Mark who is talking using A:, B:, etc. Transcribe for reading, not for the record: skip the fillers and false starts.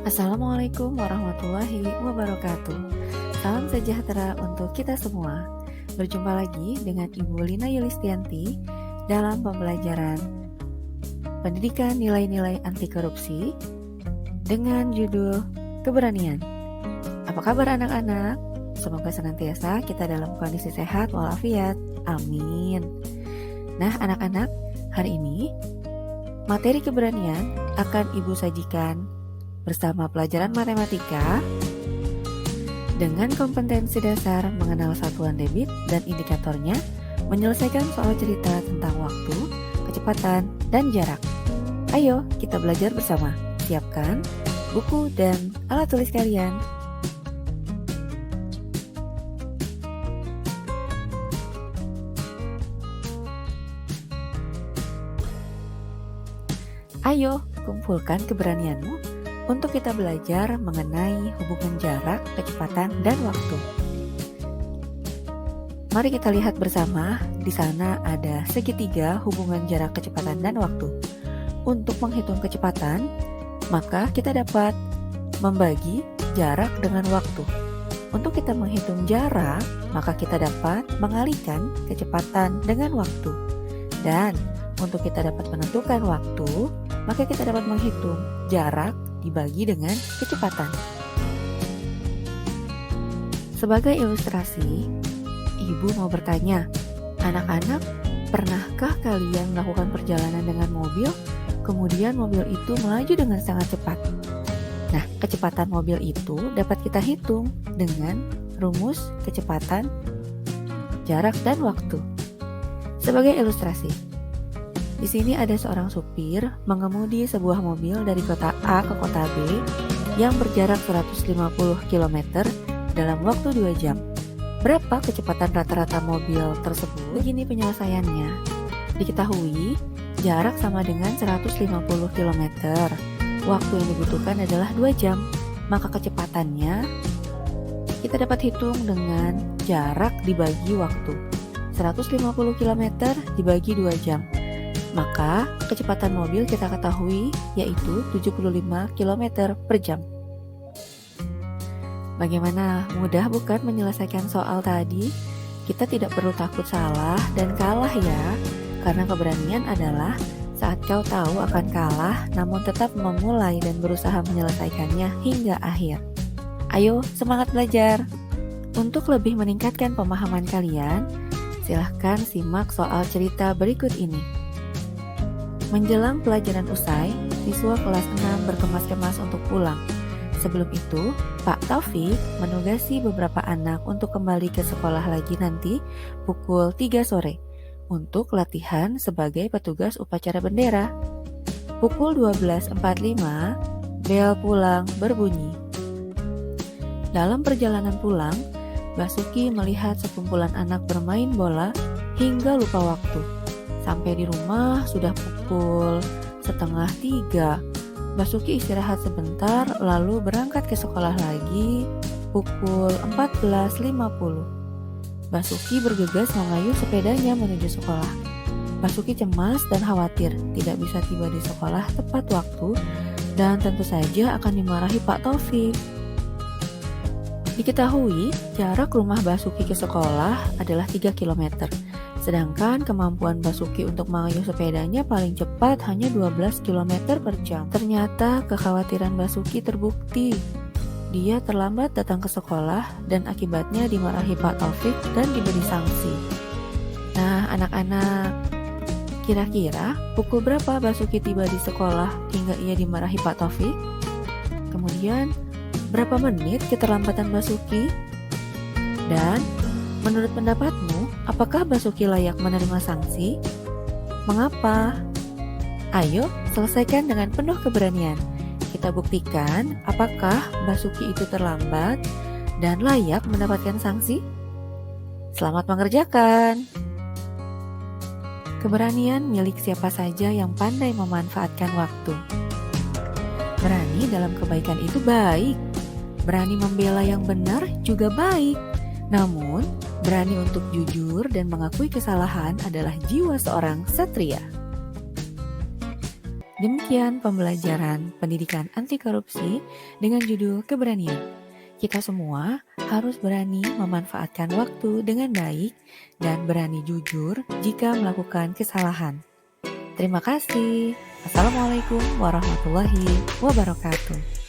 A: Assalamualaikum warahmatullahi wabarakatuh. Salam sejahtera untuk kita semua. Berjumpa lagi dengan Ibu Lina Yulistianti dalam pembelajaran Pendidikan Nilai-Nilai Anti Korupsi dengan judul Keberanian. Apa kabar anak-anak? Semoga senantiasa kita dalam kondisi sehat walafiat. Amin. Nah anak-anak, hari ini materi keberanian akan Ibu sajikan bersama pelajaran matematika dengan kompetensi dasar mengenal satuan debit dan indikatornya, menyelesaikan soal cerita tentang waktu, kecepatan, dan jarak. Ayo kita belajar bersama. Siapkan buku dan alat tulis kalian. Ayo kumpulkan keberanianmu untuk kita belajar mengenai hubungan jarak, kecepatan, dan waktu. Mari kita lihat bersama, di sana ada segitiga hubungan jarak, kecepatan, dan waktu. Untuk menghitung kecepatan, maka kita dapat membagi jarak dengan waktu. Untuk kita menghitung jarak, maka kita dapat mengalihkan kecepatan dengan waktu. Dan untuk kita dapat menentukan waktu, maka kita dapat menghitung jarak dibagi dengan kecepatan. Sebagai ilustrasi, Ibu mau bertanya, anak-anak, pernahkah kalian melakukan perjalanan dengan mobil, kemudian mobil itu melaju dengan sangat cepat? Nah, kecepatan mobil itu dapat kita hitung dengan rumus kecepatan, jarak, dan waktu. Sebagai ilustrasi, di sini ada seorang supir mengemudi sebuah mobil dari kota A ke kota B yang berjarak 150 km dalam waktu 2 jam. Berapa kecepatan rata-rata mobil tersebut? Begini penyelesaiannya. Diketahui jarak sama dengan 150 km. Waktu yang dibutuhkan adalah 2 jam. Maka kecepatannya kita dapat hitung dengan jarak dibagi waktu. 150 km dibagi 2 jam. Maka kecepatan mobil kita ketahui yaitu 75 km per jam. Bagaimana? Mudah bukan menyelesaikan soal tadi? Kita tidak perlu takut salah dan kalah ya. Karena keberanian adalah saat kau tahu akan kalah namun tetap memulai dan berusaha menyelesaikannya hingga akhir. Ayo semangat belajar! Untuk lebih meningkatkan pemahaman kalian, silahkan simak soal cerita berikut ini. Menjelang pelajaran usai, siswa kelas 6 berkemas-kemas untuk pulang. Sebelum itu, Pak Taufik menugasi beberapa anak untuk kembali ke sekolah lagi nanti pukul 3 sore untuk latihan sebagai petugas upacara bendera. Pukul 12.45, bel pulang berbunyi. Dalam perjalanan pulang, Basuki melihat sekumpulan anak bermain bola hingga lupa waktu. Sampai di rumah sudah pukul 2:30. Basuki istirahat sebentar lalu berangkat ke sekolah lagi pukul 14.50. Basuki bergegas mengayuh sepedanya menuju sekolah. Basuki cemas dan khawatir tidak bisa tiba di sekolah tepat waktu dan tentu saja akan dimarahi Pak Taufik. Diketahui jarak rumah Basuki ke sekolah adalah 3 km. Sedangkan kemampuan Basuki untuk mengayuh sepedanya paling cepat hanya 12 km per jam. Ternyata kekhawatiran Basuki terbukti. Dia terlambat datang ke sekolah dan akibatnya dimarahi Pak Taufik dan diberi sanksi. Nah anak-anak, kira-kira pukul berapa Basuki tiba di sekolah hingga ia dimarahi Pak Taufik? Kemudian berapa menit keterlambatan Basuki? Dan menurut pendapatmu, apakah Basuki layak menerima sanksi? Mengapa? Ayo, selesaikan dengan penuh keberanian. Kita buktikan apakah Basuki itu terlambat dan layak mendapatkan sanksi. Selamat mengerjakan. Keberanian milik siapa saja yang pandai memanfaatkan waktu. Berani dalam kebaikan itu baik. Berani membela yang benar juga baik. Namun, berani untuk jujur dan mengakui kesalahan adalah jiwa seorang satria. Demikian pembelajaran pendidikan anti korupsi dengan judul keberanian. Kita semua harus berani memanfaatkan waktu dengan baik dan berani jujur jika melakukan kesalahan. Terima kasih. Assalamualaikum warahmatullahi wabarakatuh.